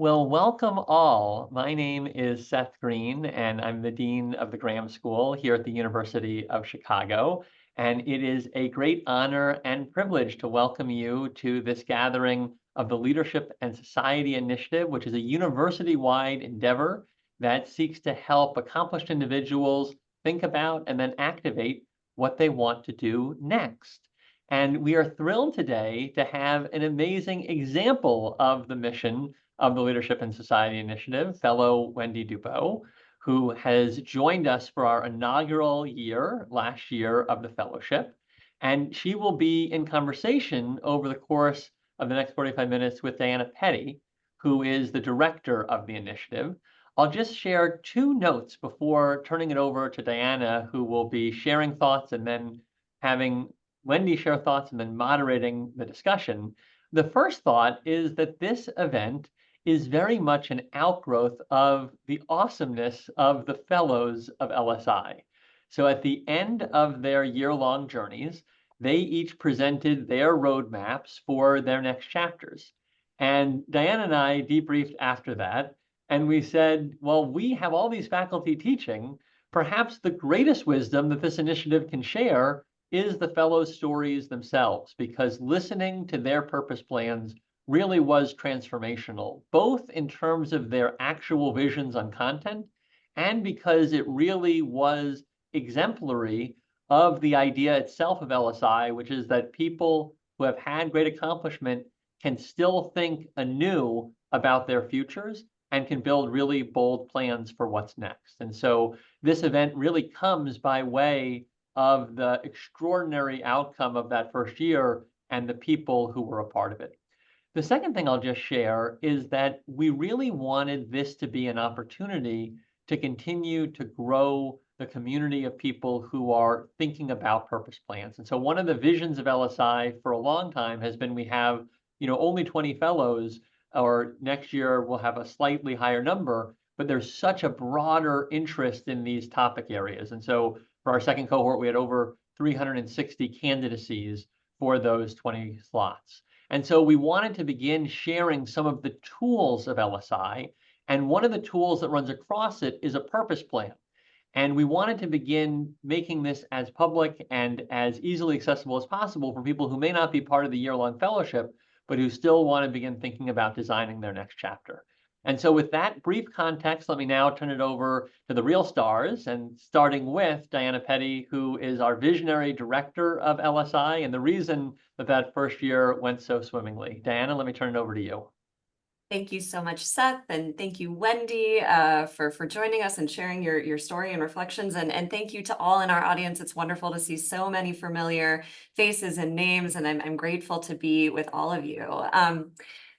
Well, welcome all. My name is Seth Green, and I'm the Dean of the Graham School here at the University of Chicago. And it is a great honor and privilege to welcome you to this gathering of the Leadership and Society Initiative, which is a university-wide endeavor that seeks to help accomplished individuals think about and then activate what they want to do next. And we are thrilled today to have an amazing example of the mission of the Leadership and Society Initiative, fellow Wendy DuBoe, who has joined us for our inaugural year last year of the fellowship. And she will be in conversation over the course of the next 45 minutes with Diana Petty, who is the director of the initiative. I'll just share two notes before turning it over to Diana, who will be sharing thoughts and then having Wendy share thoughts and then moderating the discussion. The first thought is that this event is very much an outgrowth of the awesomeness of the fellows of LSI. So at the end of their year-long journeys, they each presented their roadmaps for their next chapters. And Diane and I debriefed after that, and we said, well, we have all these faculty teaching. Perhaps the greatest wisdom that this initiative can share is the fellows' stories themselves, because listening to their purpose plans really was transformational, both in terms of their actual visions on content and because it really was exemplary of the idea itself of LSI, which is that people who have had great accomplishment can still think anew about their futures and can build really bold plans for what's next. And so this event really comes by way of the extraordinary outcome of that first year and the people who were a part of it. The second thing I'll just share is that we really wanted this to be an opportunity to continue to grow the community of people who are thinking about purpose plans. And so one of the visions of LSI for a long time has been we have, only 20 fellows, or next year we'll have a slightly higher number, but there's such a broader interest in these topic areas. And so for our second cohort, we had over 360 candidacies for those 20 slots. And so we wanted to begin sharing some of the tools of LSI. And one of the tools that runs across it is a purpose plan. And we wanted to begin making this as public and as easily accessible as possible for people who may not be part of the year-long fellowship, but who still want to begin thinking about designing their next chapter. And so with that brief context, let me now turn it over to the real stars, and starting with Diana Petty, who is our visionary director of LSI, and the reason that first year went so swimmingly. Diana, let me turn it over to you. Thank you so much, Seth, and thank you, Wendy, for joining us and sharing your story and reflections. And thank you to all in our audience. It's wonderful to see so many familiar faces and names, and I'm grateful to be with all of you.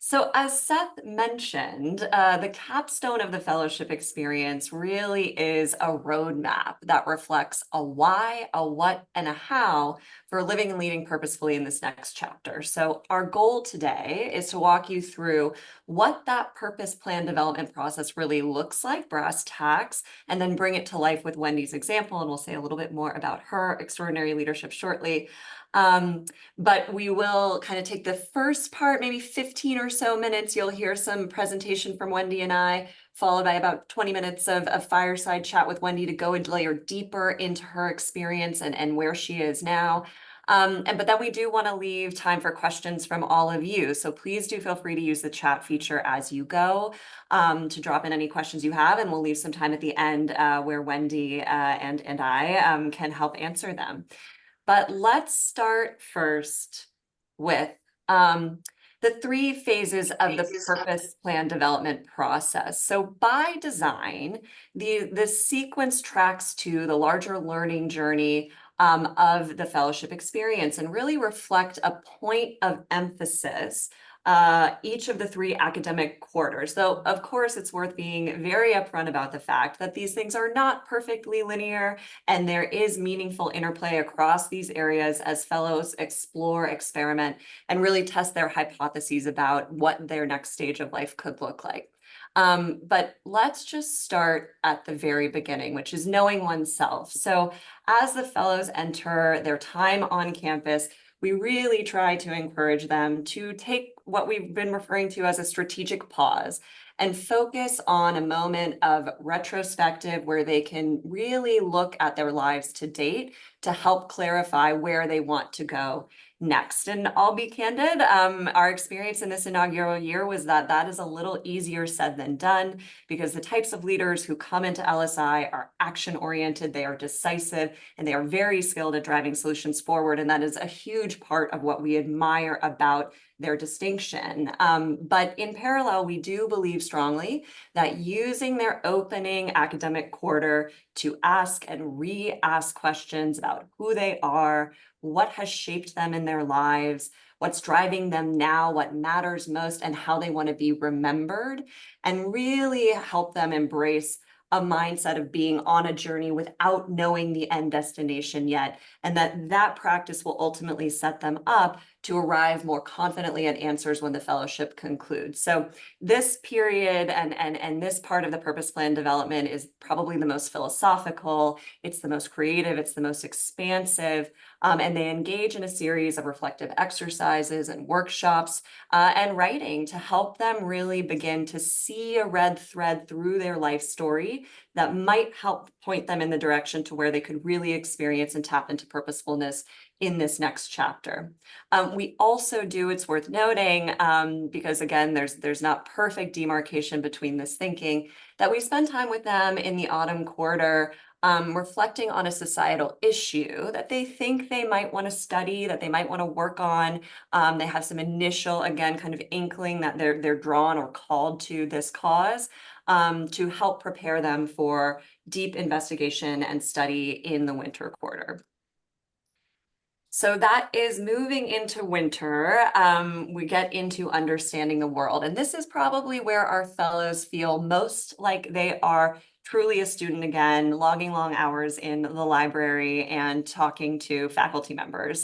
So as Seth mentioned, the capstone of the fellowship experience really is a roadmap that reflects a why, a what, and a how for living and leading purposefully in this next chapter. So our goal today is to walk you through what that purpose plan development process really looks like, brass tacks, and then bring it to life with Wendy's example. And we'll say a little bit more about her extraordinary leadership shortly. But we will kind of take the first part, maybe 15 or so minutes. You'll hear some presentation from Wendy and I, followed by about 20 minutes of fireside chat with Wendy to go and layer deeper into her experience and where she is now. But then we do want to leave time for questions from all of you. So please do feel free to use the chat feature as you go to drop in any questions you have. And we'll leave some time at the end where Wendy and I can help answer them. But let's start first with the three phases of the purpose plan development process. So by design, the sequence tracks to the larger learning journey of the fellowship experience and really reflect a point of emphasis each of the three academic quarters. Though, of course, it's worth being very upfront about the fact that these things are not perfectly linear, and there is meaningful interplay across these areas as fellows explore, experiment, and really test their hypotheses about what their next stage of life could look like. But let's just start at the very beginning, which is knowing oneself. So as the fellows enter their time on campus, we really try to encourage them to take what we've been referring to as a strategic pause and focus on a moment of retrospective where they can really look at their lives to date to help clarify where they want to go next. And I'll be candid, our experience in this inaugural year was that that is a little easier said than done, because the types of leaders who come into LSI are action-oriented, they are decisive, and they are very skilled at driving solutions forward. And that is a huge part of what we admire about their distinction. But in parallel, we do believe strongly that using their opening academic quarter to ask and re-ask questions about who they are, what has shaped them in their lives, what's driving them now, what matters most, and how they want to be remembered, and really help them embrace a mindset of being on a journey without knowing the end destination yet, and that practice will ultimately set them up to arrive more confidently at answers when the fellowship concludes. So this period and this part of the purpose plan development is probably the most philosophical, it's the most creative, it's the most expansive, and they engage in a series of reflective exercises and workshops and writing to help them really begin to see a red thread through their life story that might help point them in the direction to where they could really experience and tap into purposefulness in this next chapter. We also do, it's worth noting, because again, there's not perfect demarcation between this thinking, that we spend time with them in the autumn quarter reflecting on a societal issue that they think they might want to study, that they might want to work on. They have some initial, again, kind of inkling that they're drawn or called to this cause to help prepare them for deep investigation and study in the winter quarter. So that is moving into winter. We get into understanding the world. And this is probably where our fellows feel most like they are truly a student again, logging long hours in the library and talking to faculty members.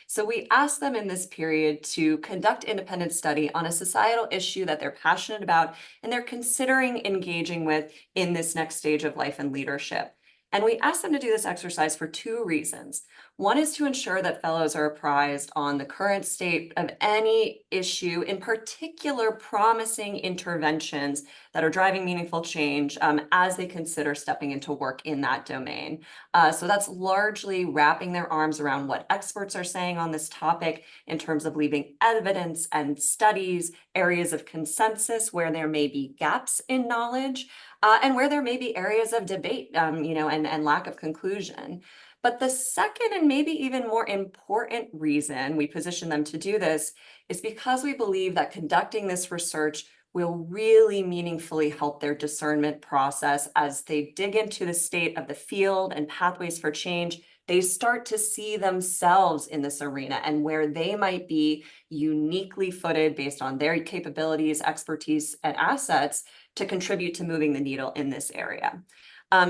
So we ask them in this period to conduct independent study on a societal issue that they're passionate about and they're considering engaging with in this next stage of life and leadership. And we ask them to do this exercise for two reasons. One is to ensure that fellows are apprised on the current state of any issue, in particular promising interventions that are driving meaningful change as they consider stepping into work in that domain. So that's largely wrapping their arms around what experts are saying on this topic in terms of leaving evidence and studies, areas of consensus where there may be gaps in knowledge, and where there may be areas of debate, and lack of conclusion. But the second and maybe even more important reason we position them to do this is because we believe that conducting this research will really meaningfully help their discernment process as they dig into the state of the field and pathways for change. They start to see themselves in this arena and where they might be uniquely footed based on their capabilities, expertise, and assets to contribute to moving the needle in this area.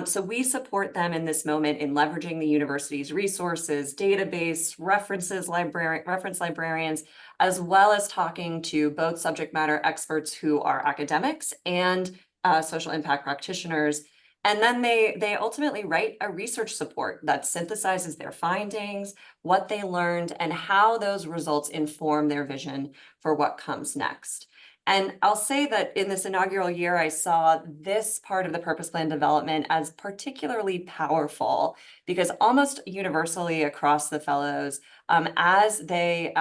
So we support them in this moment in leveraging the university's resources, database, reference librarians, as well as talking to both subject matter experts who are academics and social impact practitioners. And then they ultimately write a research support that synthesizes their findings, what they learned, and how those results inform their vision for what comes next. And I'll say that in this inaugural year, I saw this part of the purpose plan development as particularly powerful because almost universally across the fellows, as they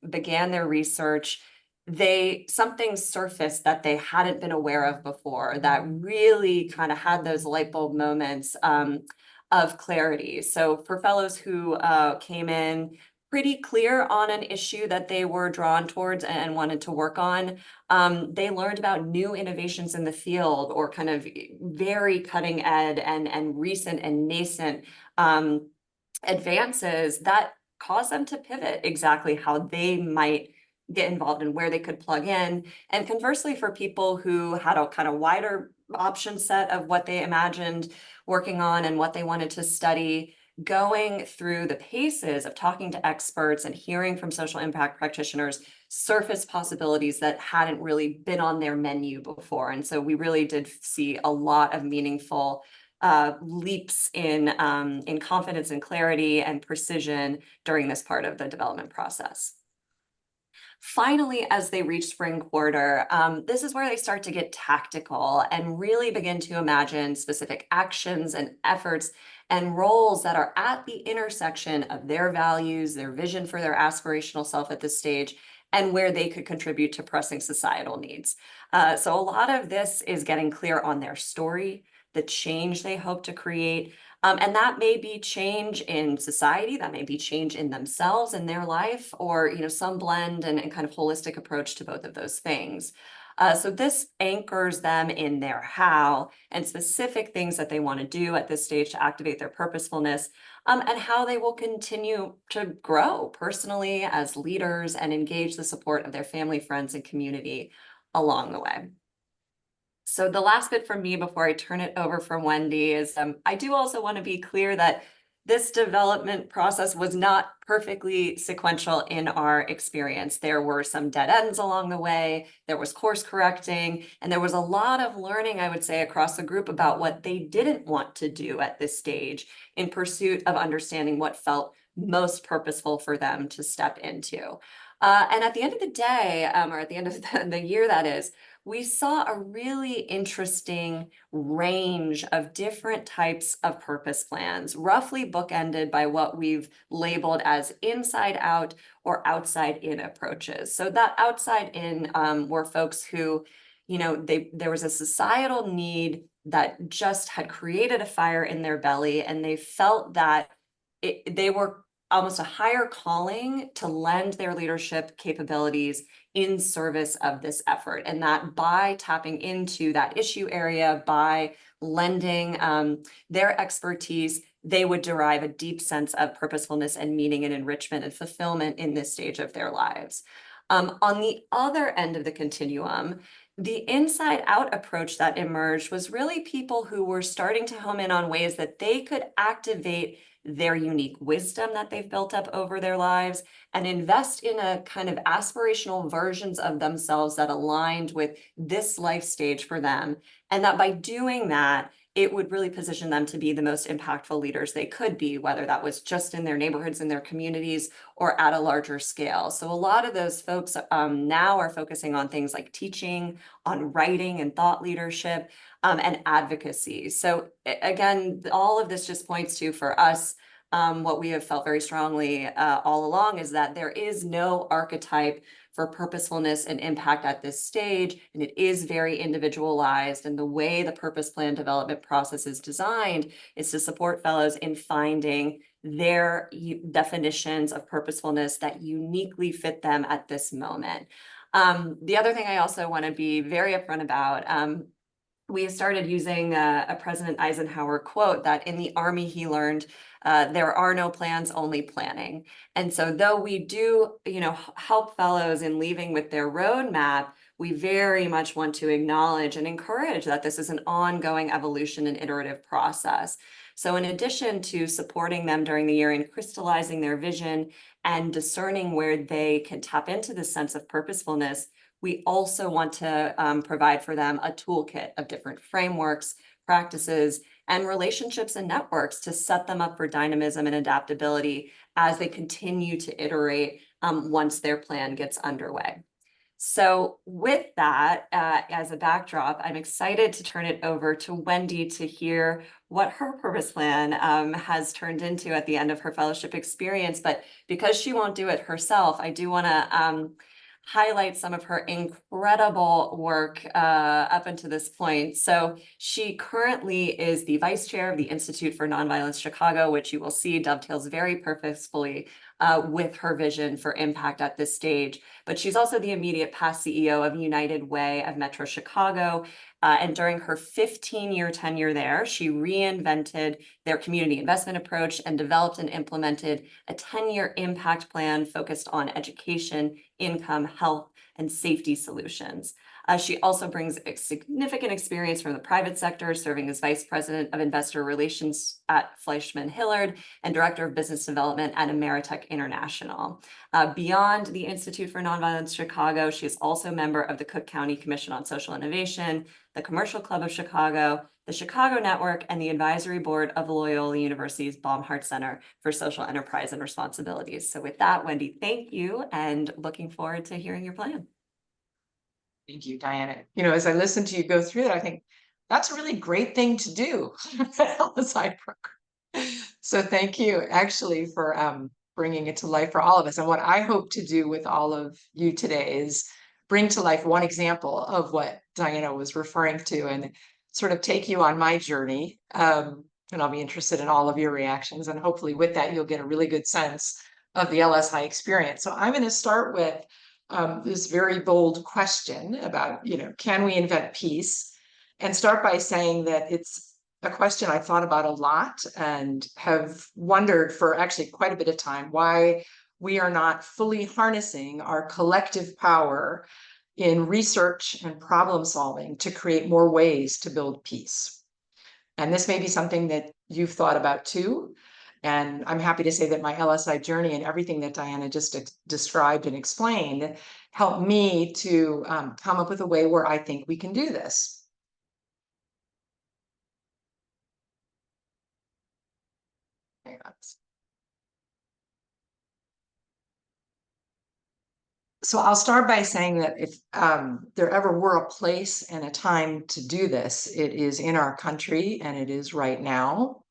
began their research, something surfaced that they hadn't been aware of before that really kind of had those light bulb moments of clarity. So for fellows who came in pretty clear on an issue that they were drawn towards and wanted to work on, they learned about new innovations in the field or kind of very cutting edge and recent and nascent advances that caused them to pivot exactly how they might get involved and where they could plug in. And conversely, for people who had a kind of wider option set of what they imagined working on and what they wanted to study, going through the paces of talking to experts and hearing from social impact practitioners surface possibilities that hadn't really been on their menu before. And so we really did see a lot of meaningful leaps in confidence and clarity and precision during this part of the development process. Finally, as they reach spring quarter, this is where they start to get tactical and really begin to imagine specific actions and efforts and roles that are at the intersection of their values, their vision for their aspirational self at this stage, and where they could contribute to pressing societal needs. So a lot of this is getting clear on their story, the change they hope to create, and that may be change in society, that may be change in themselves and their life, or some blend and kind of holistic approach to both of those things. So this anchors them in their how and specific things that they want to do at this stage to activate their purposefulness, and how they will continue to grow personally as leaders and engage the support of their family, friends, and community along the way. So the last bit from me before I turn it over from Wendy is I do also want to be clear that this development process was not perfectly sequential in our experience. There were some dead ends along the way, there was course correcting, and there was a lot of learning, I would say, across the group about what they didn't want to do at this stage in pursuit of understanding what felt most purposeful for them to step into. And at the end of the day, or at the end of the year, that is, we saw a really interesting range of different types of purpose plans, roughly bookended by what we've labeled as inside out or outside in approaches. So that outside in were folks who, there was a societal need that just had created a fire in their belly, and they felt that they were almost a higher calling to lend their leadership capabilities in service of this effort. And that by tapping into that issue area, by lending their expertise, they would derive a deep sense of purposefulness and meaning and enrichment and fulfillment in this stage of their lives. On the other end of the continuum, the inside out approach that emerged was really people who were starting to home in on ways that they could activate their unique wisdom that they've built up over their lives and invest in a kind of aspirational versions of themselves that aligned with this life stage for them. And that by doing that, it would really position them to be the most impactful leaders they could be, whether that was just in their neighborhoods and their communities or at a larger scale. So a lot of those folks now are focusing on things like teaching, on writing and thought leadership, and advocacy. So again, all of this just points to, for us, what we have felt very strongly all along is that there is no archetype for purposefulness and impact at this stage, and it is very individualized. And the way the purpose plan development process is designed is to support fellows in finding their definitions of purposefulness that uniquely fit them at this moment. The other thing I also want to be very upfront about, we have started using a President Eisenhower quote that in the Army he learned, there are no plans, only planning. And so though we do, help fellows in leaving with their roadmap, we very much want to acknowledge and encourage that this is an ongoing evolution and iterative process. So in addition to supporting them during the year in crystallizing their vision and discerning where they can tap into this sense of purposefulness, we also want to provide for them a toolkit of different frameworks, practices, and relationships and networks to set them up for dynamism and adaptability as they continue to iterate once their plan gets underway. So with that as a backdrop, I'm excited to turn it over to Wendy to hear what her purpose plan has turned into at the end of her fellowship experience. But because she won't do it herself, I do want to highlight some of her incredible work up until this point. So she currently is the vice chair of the Institute for Nonviolence Chicago, which you will see dovetails very purposefully with her vision for impact at this stage. But she's also the immediate past CEO of United Way of Metro Chicago. And during her 15-year tenure there, she reinvented their community investment approach and developed and implemented a 10-year impact plan focused on education, income, health, and safety solutions. She also brings a significant experience from the private sector, serving as Vice President of Investor Relations at Fleischman Hillard and Director of Business Development at Ameritech International. Beyond the Institute for Nonviolence Chicago, she is also a member of the Cook County Commission on Social Innovation, the Commercial Club of Chicago, the Chicago Network, and the advisory board of Loyola University's Baumhart Center for Social Enterprise and Responsibilities. So with that, Wendy, thank you, and looking forward to hearing your plan. Thank you, Diana. You know, as I listen to you go through that, I think that's a really great thing to do LSI program. So thank you actually for bringing it to life for all of us. And what I hope to do with all of you today is bring to life one example of what Diana was referring to and sort of take you on my journey. And I'll be interested in all of your reactions. And hopefully with that, you'll get a really good sense of the LSI experience. So I'm going to start with this very bold question about, can we invent peace? And start by saying that it's a question I thought about a lot and have wondered for actually quite a bit of time why we are not fully harnessing our collective power in research and problem solving to create more ways to build peace. And this may be something that you've thought about too. And I'm happy to say that my LSI journey and everything that Diana just described and explained helped me to come up with a way where I think we can do this. So I'll start by saying that if there ever were a place and a time to do this, it is in our country, and it is right now.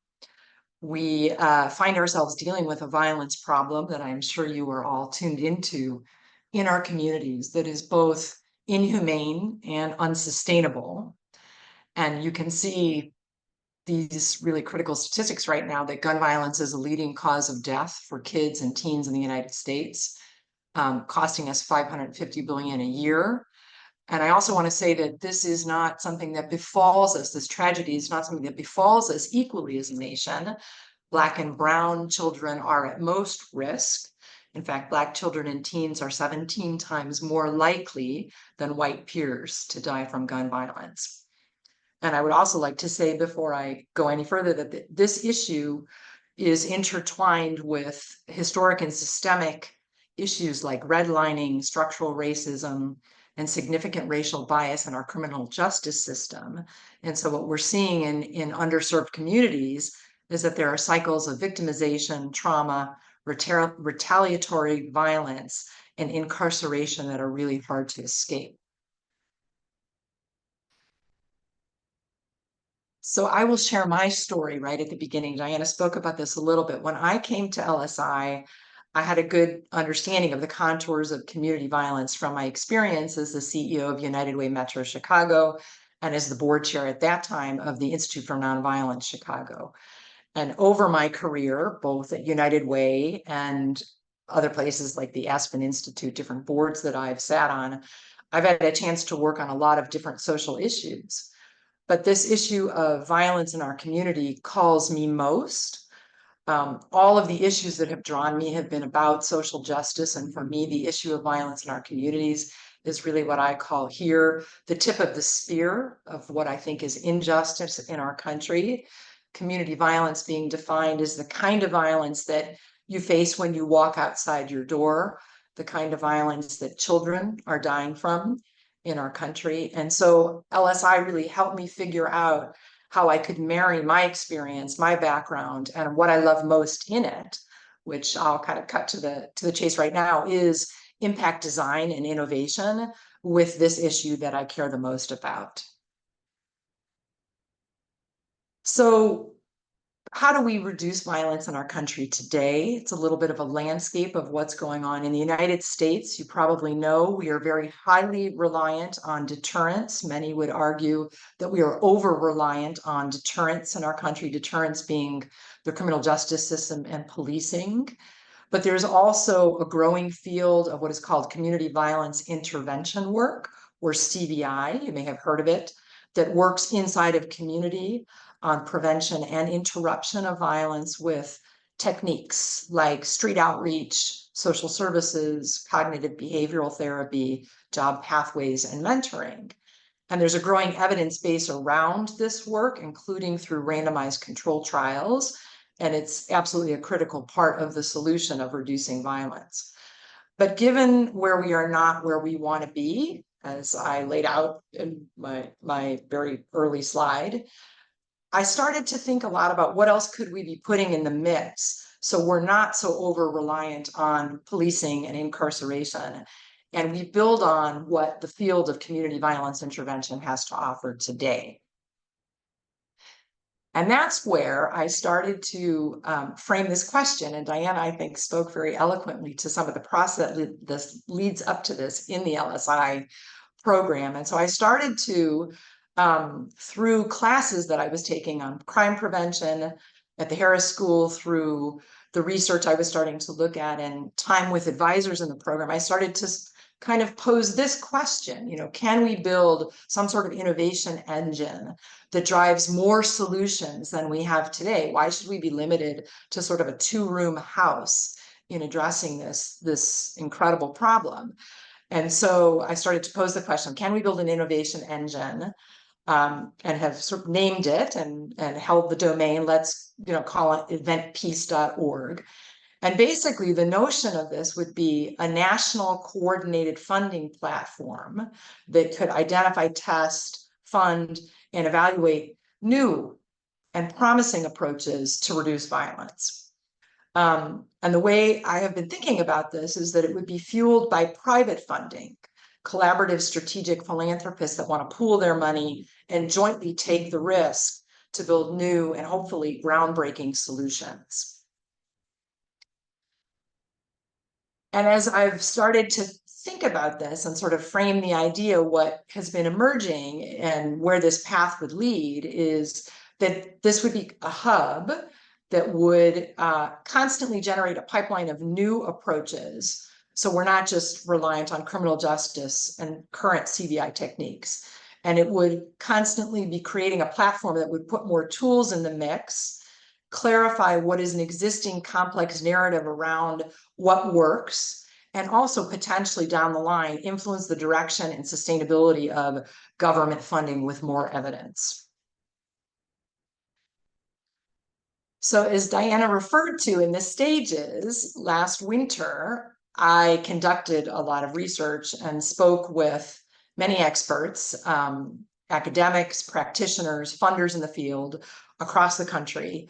We find ourselves dealing with a violence problem that I'm sure you are all tuned into in our communities that is both inhumane and unsustainable. And you can see these really critical statistics right now that gun violence is a leading cause of death for kids and teens in the United States, costing us $550 billion a year. And I also want to say that this is not something that befalls us. This tragedy is not something that befalls us equally as a nation. Black and brown children are at most risk. In fact, Black children and teens are 17 times more likely than white peers to die from gun violence. And I would also like to say before I go any further that this issue is intertwined with historic and systemic issues like redlining, structural racism, and significant racial bias in our criminal justice system. And so what we're seeing in underserved communities is that there are cycles of victimization, trauma, retaliatory violence, and incarceration that are really hard to escape. So I will share my story right at the beginning. Diana spoke about this a little bit. When I came to LSI, I had a good understanding of the contours of community violence from my experience as the CEO of United Way Metro Chicago and as the board chair at that time of the Institute for Nonviolence Chicago. And over my career, both at United Way and other places like the Aspen Institute, different boards that I've sat on, I've had a chance to work on a lot of different social issues. But this issue of violence in our community calls me most. All of the issues that have drawn me have been about social justice. And for me, the issue of violence in our communities is really what I call here the tip of the spear of what I think is injustice in our country. Community violence being defined as the kind of violence that you face when you walk outside your door, the kind of violence that children are dying from in our country. And so LSI really helped me figure out how I could marry my experience, my background, and what I love most in it, which I'll kind of cut to the chase right now, is impact design and innovation with this issue that I care the most about. So how do we reduce violence in our country today? It's a little bit of a landscape of what's going on in the United States. You probably know we are very highly reliant on deterrence. Many would argue that we are over-reliant on deterrence in our country, deterrence being the criminal justice system and policing. But there's also a growing field of what is called community violence intervention work, or CVI, you may have heard of it, that works inside of community on prevention and interruption of violence with techniques like street outreach, social services, cognitive behavioral therapy, job pathways, and mentoring. And there's a growing evidence base around this work, including through randomized control trials. And it's absolutely a critical part of the solution of reducing violence. But given where we are not where we want to be, as I laid out in my very early slide, I started to think a lot about what else could we be putting in the mix so we're not so over-reliant on policing and incarceration. And we build on what the field of community violence intervention has to offer today. And that's where I started to frame this question. And Diane, I think, spoke very eloquently to some of the process that leads up to this in the LSI program. And so I started to, through classes that I was taking on crime prevention at the Harris School, through the research I was starting to look at and time with advisors in the program, I started to kind of pose this question, can we build some sort of innovation engine that drives more solutions than we have today? Why should we be limited to sort of a two-room house in addressing this incredible problem? And so I started to pose the question, can we build an innovation engine? And have sort of named it and held the domain, let's call it eventpeace.org. And basically the notion of this would be a national coordinated funding platform that could identify, test, fund, and evaluate new and promising approaches to reduce violence. And the way I have been thinking about this is that it would be fueled by private funding, collaborative strategic philanthropists that want to pool their money and jointly take the risk to build new and hopefully groundbreaking solutions. And as I've started to think about this and sort of frame the idea, what has been emerging and where this path would lead is that this would be a hub that would constantly generate a pipeline of new approaches. So we're not just reliant on criminal justice and current CVI techniques. And it would constantly be creating a platform that would put more tools in the mix, clarify what is an existing complex narrative around what works, and also potentially down the line influence the direction and sustainability of government funding with more evidence. So as Diana referred to in the stages, last winter, I conducted a lot of research and spoke with many experts, academics, practitioners, funders in the field across the country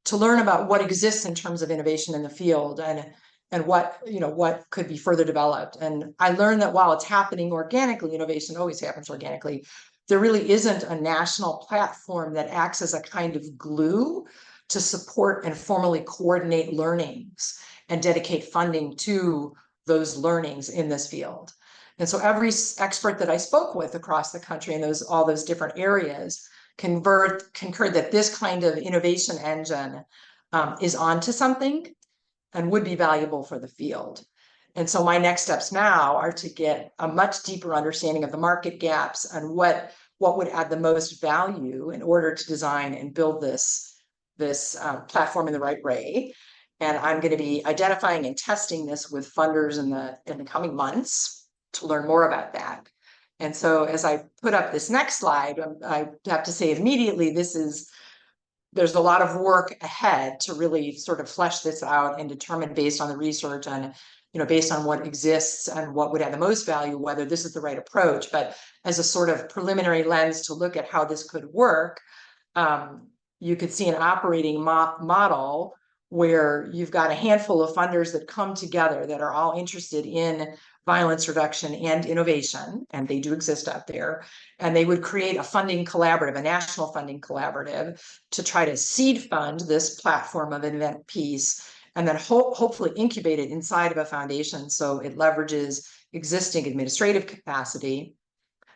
to learn about what exists in terms of innovation in the field and what could be further developed. And I learned that while it's happening organically, innovation always happens organically, there really isn't a national platform that acts as a kind of glue to support and formally coordinate learnings and dedicate funding to those learnings in this field. And so every expert that I spoke with across the country in all those different areas concurred that this kind of innovation engine is onto something and would be valuable for the field. And so my next steps now are to get a much deeper understanding of the market gaps and what would add the most value in order to design and build this platform in the right way. And I'm going to be identifying and testing this with funders in the coming months to learn more about that. And so as I put up this next slide, I have to say immediately, there's a lot of work ahead to really sort of flesh this out and determine based on the research and based on what exists and what would have the most value, whether this is the right approach. But as a sort of preliminary lens to look at how this could work, you could see an operating model where you've got a handful of funders that come together that are all interested in violence reduction and innovation, and they do exist out there, and they would create a funding collaborative, a national funding collaborative, to try to seed fund this platform of Invent Peace, and then hopefully incubate it inside of a foundation so it leverages existing administrative capacity.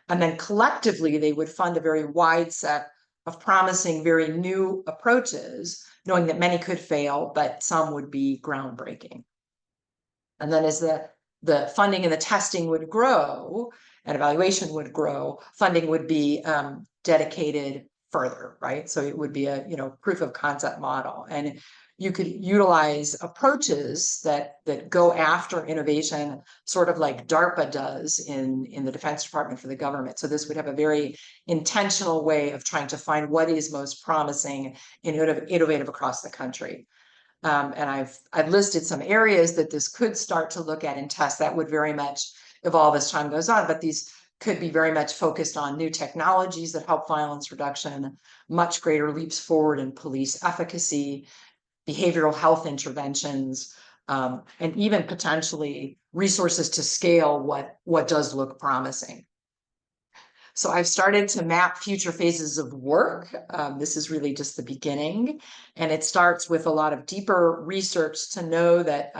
And then collectively, they would fund a very wide set of promising, very new approaches, knowing that many could fail, but some would be groundbreaking. And then as the funding and the testing would grow and evaluation would grow, funding would be dedicated further, right? So it would be a proof of concept model, and you could utilize approaches that go after innovation, sort of like DARPA does in the Defense Department for the government. So this would have a very intentional way of trying to find what is most promising and innovative across the country. And I've listed some areas that this could start to look at and test. That would very much evolve as time goes on. But these could be very much focused on new technologies that help violence reduction, much greater leaps forward in police efficacy, behavioral health interventions, and even potentially resources to scale what does look promising. So I've started to map future phases of work. This is really just the beginning, and it starts with a lot of deeper research to know that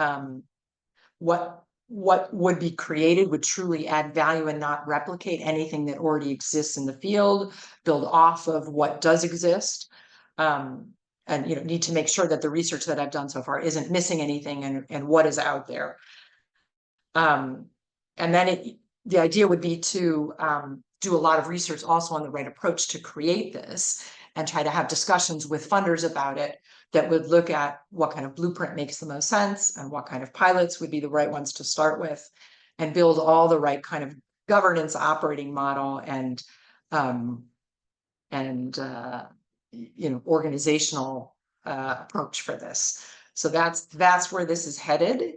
what would be created would truly add value and not replicate anything that already exists in the field, build off of what does exist. And need to make sure that the research that I've done so far isn't missing anything and what is out there. And then the idea would be to do a lot of research also on the right approach to create this and try to have discussions with funders about it that would look at what kind of blueprint makes the most sense and what kind of pilots would be the right ones to start with and build all the right kind of governance operating model and organizational approach for this. So that's where this is headed.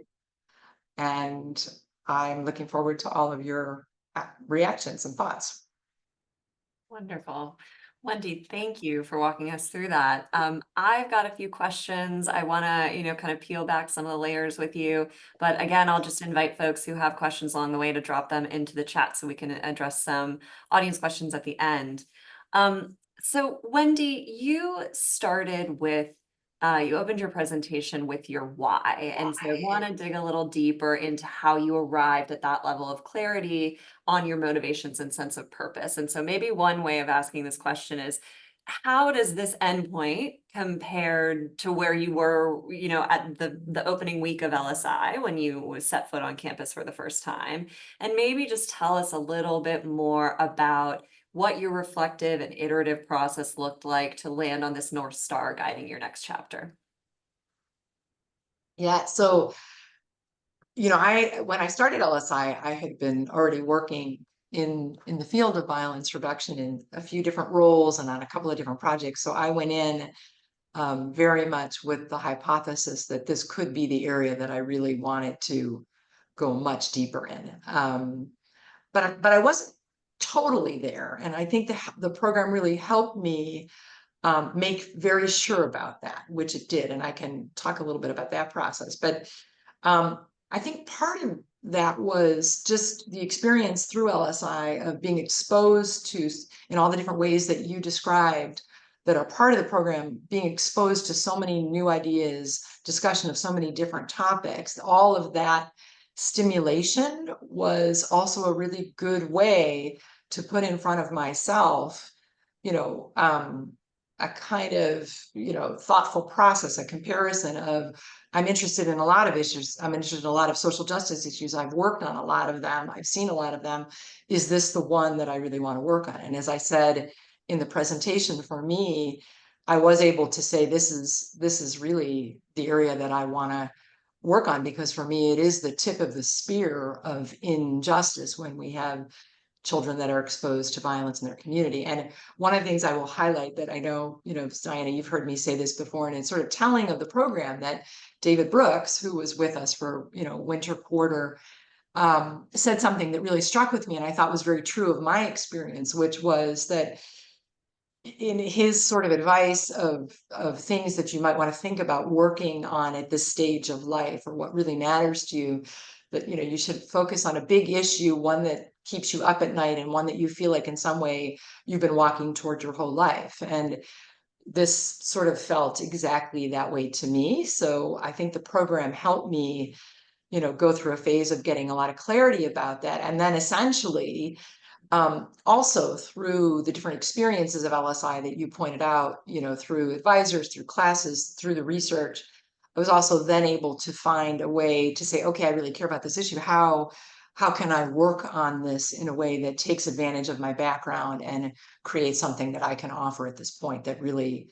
And I'm looking forward to all of your reactions and thoughts. Wonderful. Wendy, thank you for walking us through that. I've got a few questions. I want to, kind of peel back some of the layers with you. But again, I'll just invite folks who have questions along the way to drop them into the chat so we can address some audience questions at the end. So Wendy, you started with you opened your presentation with your why. And so I want to dig a little deeper into how you arrived at that level of clarity on your motivations and sense of purpose. And so maybe one way of asking this question is, how does this endpoint compare to where you were, at the opening week of LSI when you set foot on campus for the first time? And maybe just tell us a little bit more about what your reflective and iterative process looked like to land on this North Star guiding your next chapter. Yeah, so when I started LSI, I had been already working in the field of violence reduction in a few different roles and on a couple of different projects. So I went in very much with the hypothesis that this could be the area that I really wanted to go much deeper in. But I wasn't totally there, and I think the program really helped me make very sure about that, which it did, and I can talk a little bit about that process. But I think part of that was just the experience through LSI of being exposed to, in all the different ways that you described that are part of the program, being exposed to so many new ideas, discussion of so many different topics. All of that stimulation was also a really good way to put in front of myself, a kind of, thoughtful process, a comparison of, I'm interested in a lot of issues. I'm interested in a lot of social justice issues. I've worked on a lot of them. I've seen a lot of them. Is this the one that I really want to work on? And as I said in the presentation, for me, I was able to say, this is really the area that I want to work on, because for me, it is the tip of the spear of injustice when we have children that are exposed to violence in their community. And one of the things I will highlight that I know, Diana, you've heard me say this before, and it's sort of telling of the program that David Brooks, who was with us for, winter quarter, said something that really struck with me and I thought was very true of my experience, which was that in his sort of advice of things that you might want to think about working on at this stage of life, or what really matters to you, that you should focus on a big issue, one that keeps you up at night and one that you feel like in some way you've been walking toward your whole life. And this sort of felt exactly that way to me. So I think the program helped me, go through a phase of getting a lot of clarity about that. And then essentially, also through the different experiences of LSI that you pointed out, through advisors, through classes, through the research, I was also then able to find a way to say, okay, I really care about this issue. How can I work on this in a way that takes advantage of my background and create something that I can offer at this point that really,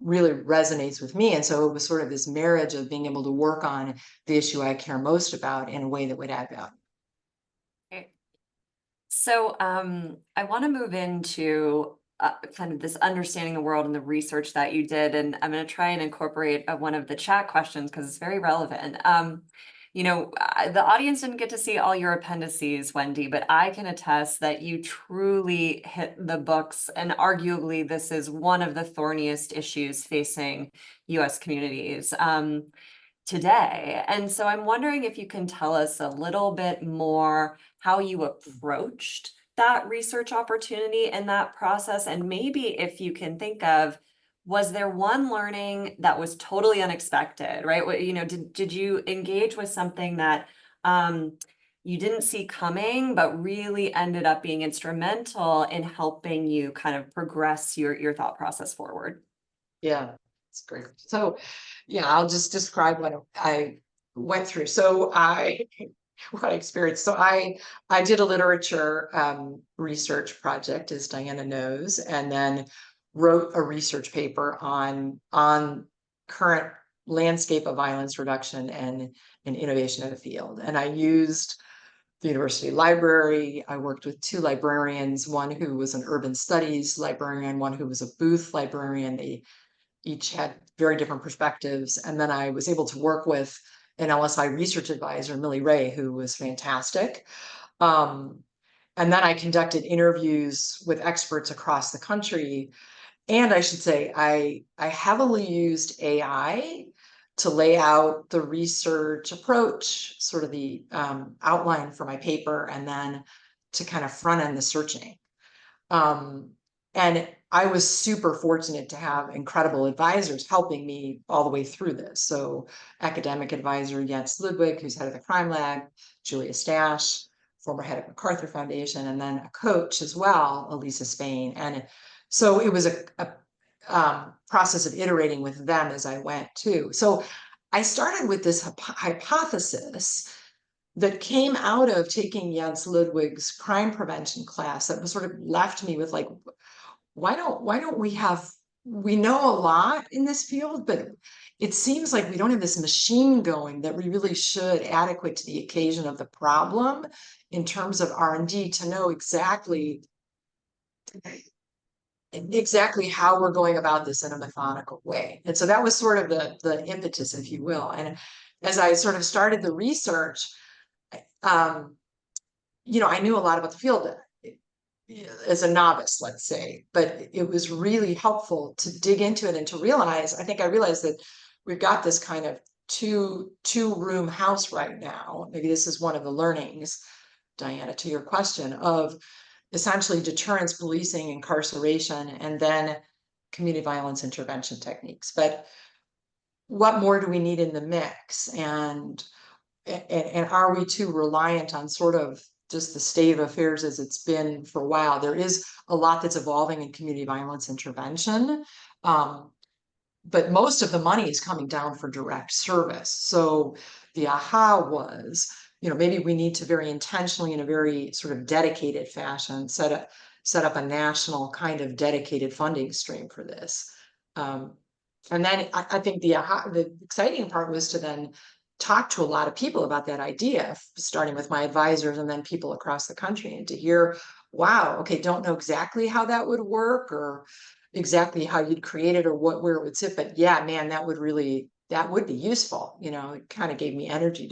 really resonates with me? And so it was sort of this marriage of being able to work on the issue I care most about in a way that would add value. So I want to move into kind of this understanding the world and the research that you did. And I'm going to try and incorporate one of the chat questions because it's very relevant. The audience didn't get to see all your appendices, Wendy, but I can attest that you truly hit the books, and arguably this is one of the thorniest issues facing US communities today. And so I'm wondering if you can tell us a little bit more how you approached that research opportunity and that process, and maybe if you can think of, was there one learning that was totally unexpected, right? Did you engage with something that you didn't see coming, but really ended up being instrumental in helping you kind of progress your thought process forward? Yeah, it's great. So, yeah, I'll just describe what I went through. What I experienced. I did a literature research project, as Diana knows, and then wrote a research paper on current landscape of violence reduction and innovation in the field. And I used the university library. I worked with two librarians, one who was an urban studies librarian, one who was a booth librarian. They each had very different perspectives. And then I was able to work with an LSI research advisor, Millie Ray, who was fantastic. And then I conducted interviews with experts across the country. And I should say, I heavily used AI to lay out the research approach, sort of the outline for my paper, and then to kind of front end the searching. And I was super fortunate to have incredible advisors helping me all the way through this. So academic advisor Jens Ludwig, who's head of the crime lab, Julia Stash, former head of MacArthur Foundation, and then a coach as well, Elisa Spain. And so it was a process of iterating with them as I went too. So I started with this hypothesis that came out of taking Jens Ludwig's crime prevention class that was sort of left me with like, why don't we know a lot in this field, but it seems like we don't have this machine going that we really should, adequate to the occasion of the problem in terms of R&D, to know exactly how we're going about this in a methodical way. And so that was sort of the impetus, if you will. And as I sort of started the research, I knew a lot about the field as a novice, let's say, but it was really helpful to dig into it and to realize, I realized that we've got this kind of two-room house right now. Maybe this is one of the learnings, Diana, to your question, of essentially deterrence, policing, incarceration, and then community violence intervention techniques. But what more do we need in the mix? And are we too reliant on sort of just the state of affairs as it's been for a while? There is a lot that's evolving in community violence intervention, but most of the money is coming down for direct service. So the aha was, maybe we need to very intentionally, in a very sort of dedicated fashion, set up a national kind of dedicated funding stream for this. And then I think the exciting part was to then talk to a lot of people about that idea, starting with my advisors and then people across the country, and to hear, wow, okay, don't know exactly how that would work or exactly how you'd create it or where it would sit, but yeah, man, that would be useful. It kind of gave me energy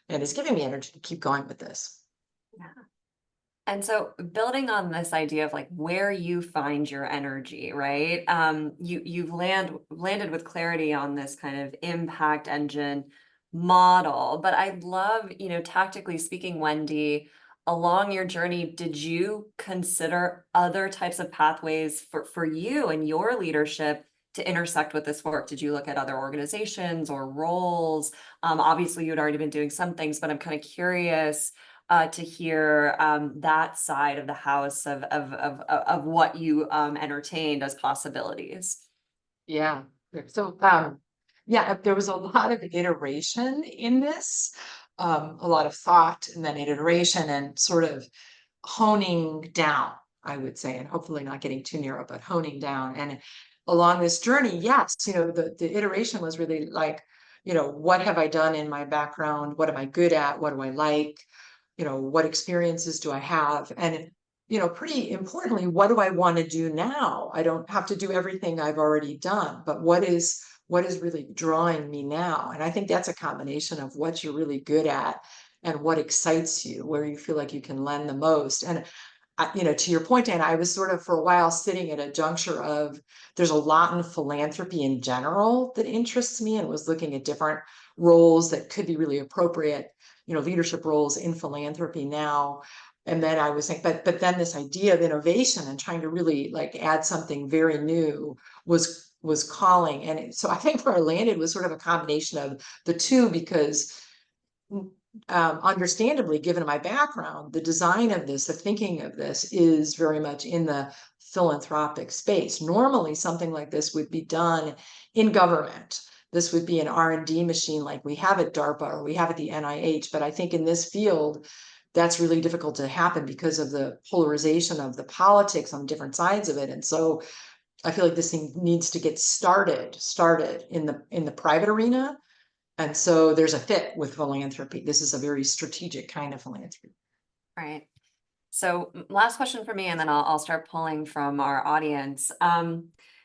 and it's giving me energy to keep going with this. Yeah. And so building on this idea of like where you find your energy, right? You've landed with clarity on this kind of impact engine model, but I'd love, tactically speaking, Wendy, along your journey, did you consider other types of pathways for you and your leadership to intersect with this work? Did you look at other organizations or roles? Obviously, you'd already been doing some things, but I'm kind of curious to hear that side of the house of what you entertained as possibilities. Yeah. So there was a lot of iteration in this, a lot of thought and then iteration and sort of honing down, I would say, and hopefully not getting too narrow, but honing down. And along this journey, yes, the iteration was really like, what have I done in my background? What am I good at? What do I like? What experiences do I have? And, pretty importantly, what do I want to do now? I don't have to do everything I've already done, but what is what is really drawing me now? And I think that's a combination of what you're really good at and what excites you, where you feel like you can lend the most. And to your point, Anna, I was sort of for a while sitting at a juncture of there's a lot in philanthropy in general that interests me, and was looking at different roles that could be really appropriate, leadership roles in philanthropy now. And then I was thinking, but then this idea of innovation and trying to really like add something very new was calling. And so I think where I landed was sort of a combination of the two, because understandably, given my background, the design of this, the thinking of this is very much in the philanthropic space. Normally, something like this would be done in government. This would be an R&D machine like we have at DARPA or we have at the NIH. But I think in this field, that's really difficult to happen because of the polarization of the politics on different sides of it. And so I feel like this thing needs to get started in the private arena. And so there's a fit with philanthropy. This is a very strategic kind of philanthropy. Right. So last question for me, and then I'll start pulling from our audience.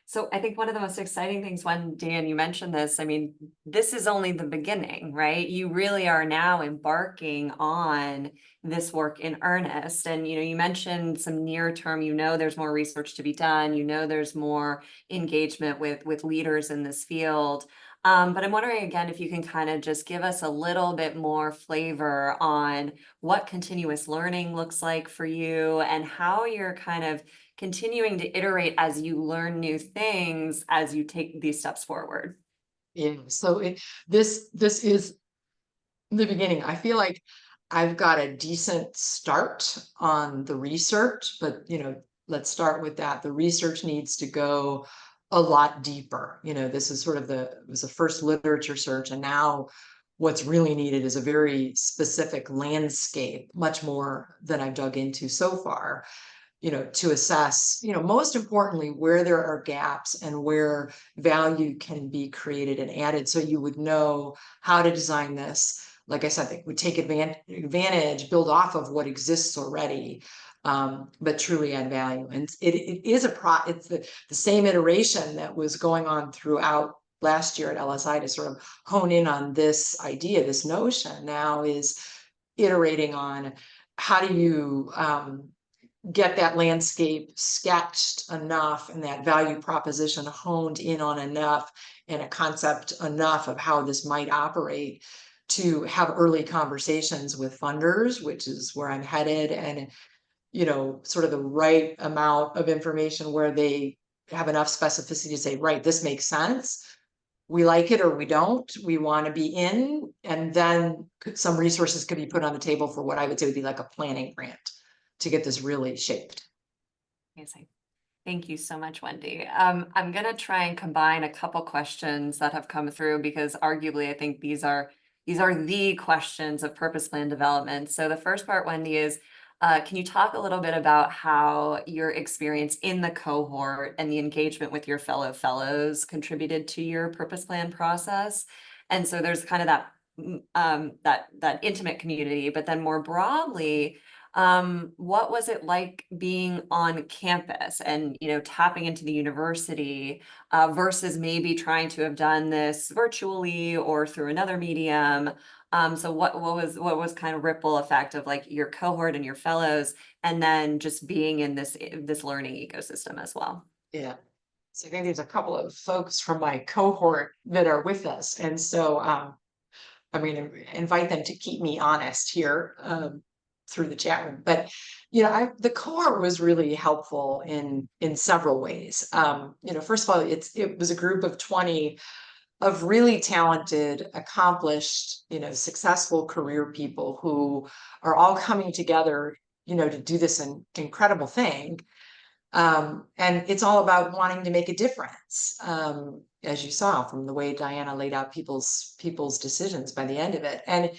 So I think one of the most exciting things, Wendy, and you mentioned this, I mean, this is only the beginning, right? You really are now embarking on this work in earnest. And, you mentioned some near term, there's more research to be done, there's more engagement with leaders in this field. But I'm wondering again, if you can kind of just give us a little bit more flavor on what continuous learning looks like for you and how you're kind of continuing to iterate as you learn new things as you take these steps forward. Yeah. So this is the beginning. I feel like I've got a decent start on the research, but let's start with that. The research needs to go a lot deeper. This is sort of it was the first literature search, and now what's really needed is a very specific landscape, much more than I've dug into so far, to assess, most importantly, where there are gaps and where value can be created and added. So you would know how to design this. Like I said, they would take advantage, build off of what exists already, but truly add value. And it is it's the same iteration that was going on throughout last year at LSI to sort of hone in on this idea, this notion. Now is iterating on how do you get that landscape sketched enough and that value proposition honed in on enough and a concept enough of how this might operate to have early conversations with funders, which is where I'm headed, and sort of the right amount of information where they have enough specificity to say, right, this makes sense. We like it or we don't. We want to be in, and then some resources could be put on the table for what I would say would be like a planning grant to get this really shaped. Amazing. Thank you so much, Wendy. I'm going to try and combine a couple questions that have come through because arguably I think these are the questions of purpose plan development. So the first part, Wendy, is can you talk a little bit about how your experience in the cohort and the engagement with your fellow fellows contributed to your purpose plan process? And so there's kind of that intimate community, but then more broadly, what was it like being on campus and tapping into the university versus maybe trying to have done this virtually or through another medium? So what was kind of ripple effect of like your cohort and your fellows, and then just being in this learning ecosystem as well? Yeah. So I think there's a couple of folks from my cohort that are with us, and so I'm going to invite them to keep me honest here through the chat room. But the cohort was really helpful in several ways. First of all, it was a group of 20 of really talented, accomplished, successful career people who are all coming together, to do this incredible thing. And it's all about wanting to make a difference, as you saw from the way Diana laid out people's decisions by the end of it. And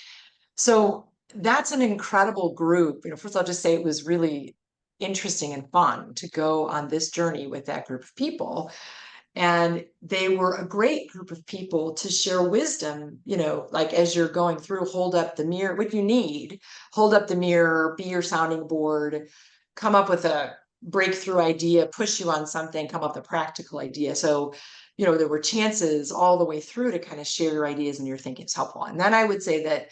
so that's an incredible group. First I'll just say it was really interesting and fun to go on this journey with that group of people. And they were a great group of people to share wisdom, like as you're going through, hold up the mirror, what you need, hold up the mirror, be your sounding board, come up with a breakthrough idea, push you on something, come up with a practical idea. So you know, there were chances all the way through to kind of share your ideas and your thinking is helpful. And then I would say that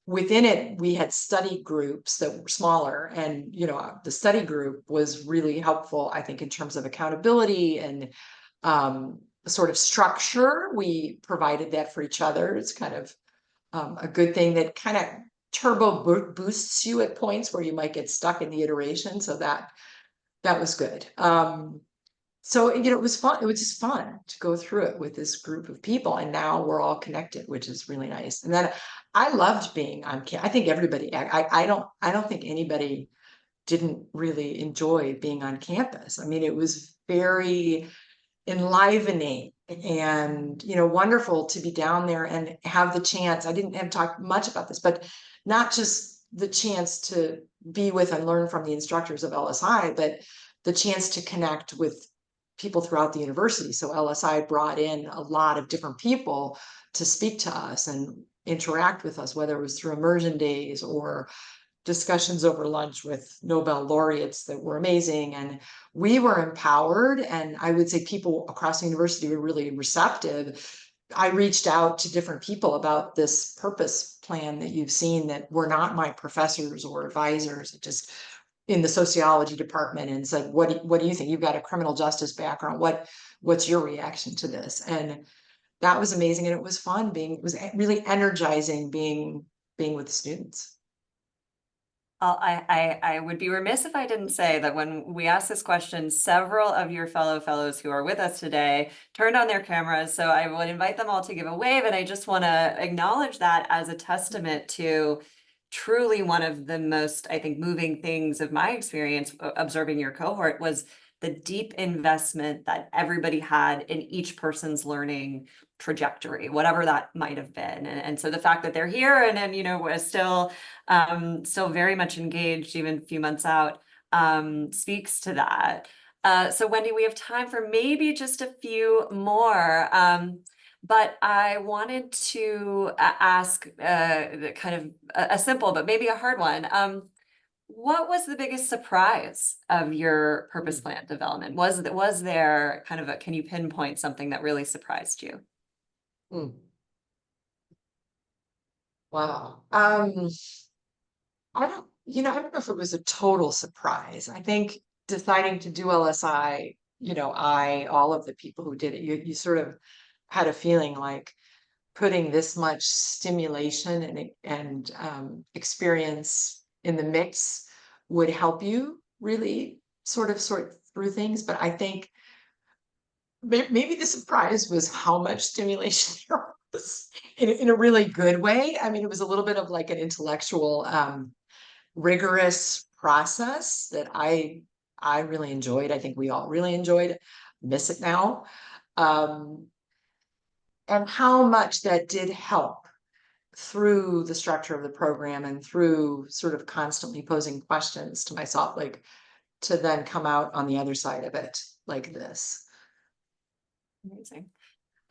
within it, we had study groups that were smaller, and, you know, the study group was really helpful, I think, in terms of accountability and sort of structure. We provided that for each other. It's kind of a good thing that kind of boosts you at points where you might get stuck in the iteration. So that was good. So, you know, it was fun. It was just fun to go through it with this group of people. And now we're all connected, which is really nice. And then I loved being on campus. I think everybody, I don't think anybody didn't really enjoy being on campus. I mean, it was very enlivening and, you know, wonderful to be down there and have the chance. I didn't have talked much about this, but not just the chance to be with and learn from the instructors of LSI, but the chance to connect with people throughout the university. So LSI brought in a lot of different people to speak to us and interact with us, whether it was through immersion days or discussions over lunch with Nobel laureates that were amazing. And we were empowered. And I would say people across the university were really receptive. I reached out to different people about this purpose plan that you've seen that were not my professors or advisors, just in the sociology department, and said, what do you think? You've got a criminal justice background. What's your reaction to this? And that was amazing. And it was fun it was really energizing being with the students. I would be remiss if I didn't say that when we asked this question, several of your fellows who are with us today turned on their cameras. So I would invite them all to give a wave. And I just want to acknowledge that as a testament to truly one of the most, I think, moving things of my experience observing your cohort was the deep investment that everybody had in each person's learning trajectory, whatever that might have been. And so the fact that they're here and then, you know, we're still very much engaged even a few months out speaks to that. So Wendy, we have time for maybe just a few more. But I wanted to ask kind of a simple, but maybe a hard one. What was the biggest surprise of your purpose plan development? Was there kind of can you pinpoint something that really surprised you? Wow. I don't know if it was a total surprise. I think deciding to do LSI, you know, all of the people who did it, you sort of had a feeling like putting this much stimulation and experience in the mix would help you really sort of sort through things. But I think maybe the surprise was how much stimulation there was in a really good way. I mean, it was a little bit of like an intellectual, rigorous process that I really enjoyed. I think we all really enjoyed. Miss it now. And how much that did help through the structure of the program and through sort of constantly posing questions to myself, like to then come out on the other side of it like this. Amazing.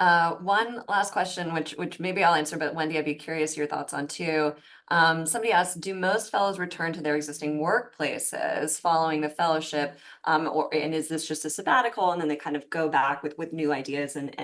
One last question, which maybe I'll answer, but Wendy, I'd be curious your thoughts on too. Somebody asked, do most fellows return to their existing workplaces following the fellowship? And is this just a sabbatical and then they kind of go back with new ideas and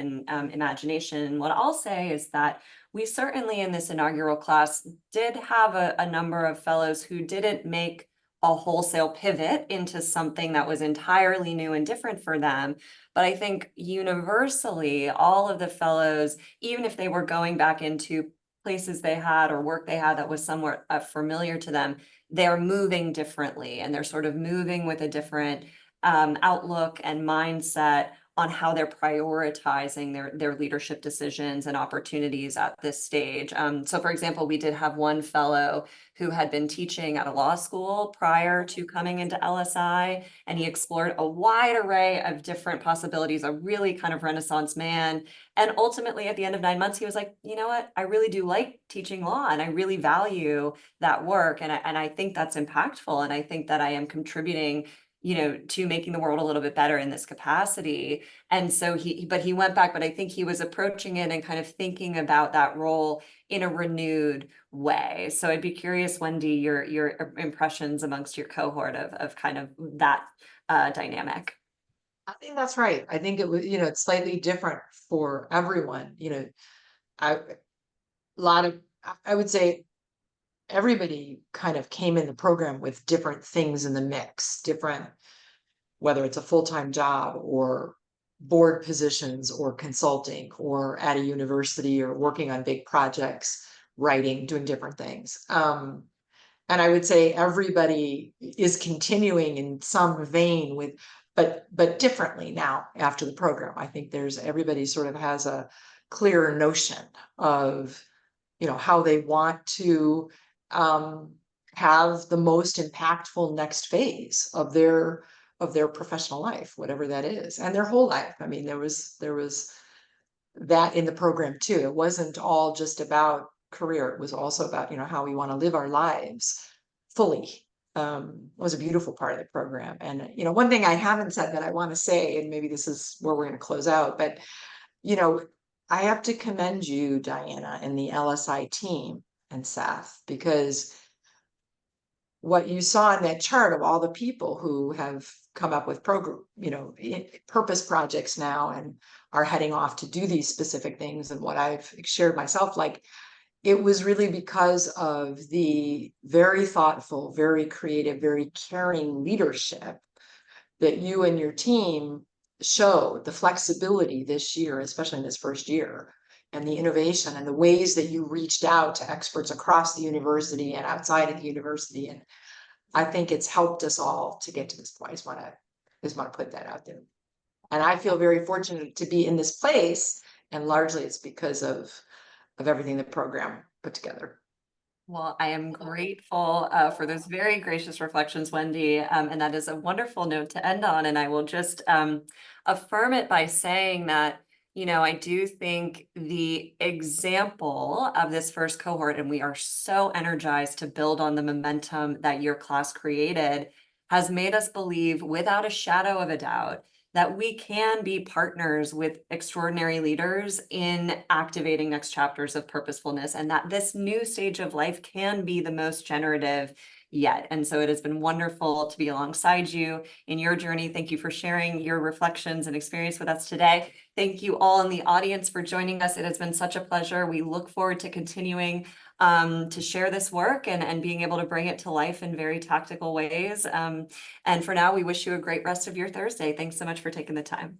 imagination? And what I'll say is that we certainly in this inaugural class did have a number of fellows who didn't make a wholesale pivot into something that was entirely new and different for them. But I think universally, all of the fellows, even if they were going back into places they had or work they had that was somewhat familiar to them, they're moving differently and they're sort of moving with a different outlook and mindset on how they're prioritizing their leadership decisions and opportunities at this stage. So for example, we did have one fellow who had been teaching at a law school prior to coming into LSI, and he explored a wide array of different possibilities, a really kind of Renaissance man. And ultimately at the end of 9 months, he was like, you know what, I really do like teaching law and I really value that work. And I think that's impactful. And I think that I am contributing, you know, to making the world a little bit better in this capacity. And so he went back, but I think he was approaching it and kind of thinking about that role in a renewed way. So I'd be curious, Wendy, your impressions amongst your cohort of kind of that dynamic. I think that's right. I think it was, it's slightly different for everyone, a lot of, I would say everybody kind of came in the program with different things in the mix, different, whether it's a full-time job or board positions or consulting or at a university or working on big projects, writing, doing different things. And I would say everybody is continuing in some vein with, but differently now after the program. I think everybody sort of has a clearer notion of, how they want to have the most impactful next phase of their professional life, whatever that is, and their whole life. I mean, there was that in the program too. It wasn't all just about career. It was also about, how we want to live our lives fully. Was a beautiful part of the program. And, one thing I haven't said that I want to say, and maybe this is where we're going to close out, but, you know, I have to commend you, Diana, and the LSI team and Seth, because what you saw in that chart of all the people who have come up with program, purpose projects now and are heading off to do these specific things, and what I've shared myself, like, it was really because of the very thoughtful, very creative, very caring leadership that you and your team showed, the flexibility this year, especially in this first year, and the innovation and the ways that you reached out to experts across the university and outside of the university. And I think it's helped us all to get to this point. I just want to put that out there. And I feel very fortunate to be in this place. And largely it's because of everything the program put together. Well, I am grateful for those very gracious reflections, Wendy, and that is a wonderful note to end on. And I will just affirm it by saying that, I do think the example of this first cohort, and we are so energized to build on the momentum that your class created, has made us believe without a shadow of a doubt that we can be partners with extraordinary leaders in activating next chapters of purposefulness, and that this new stage of life can be the most generative yet. And so it has been wonderful to be alongside you in your journey. Thank you for sharing your reflections and experience with us today. Thank you all in the audience for joining us. It has been such a pleasure. We look forward to continuing to share this work and being able to bring it to life in very tactical ways. And for now, we wish you a great rest of your Thursday. Thanks so much for taking the time.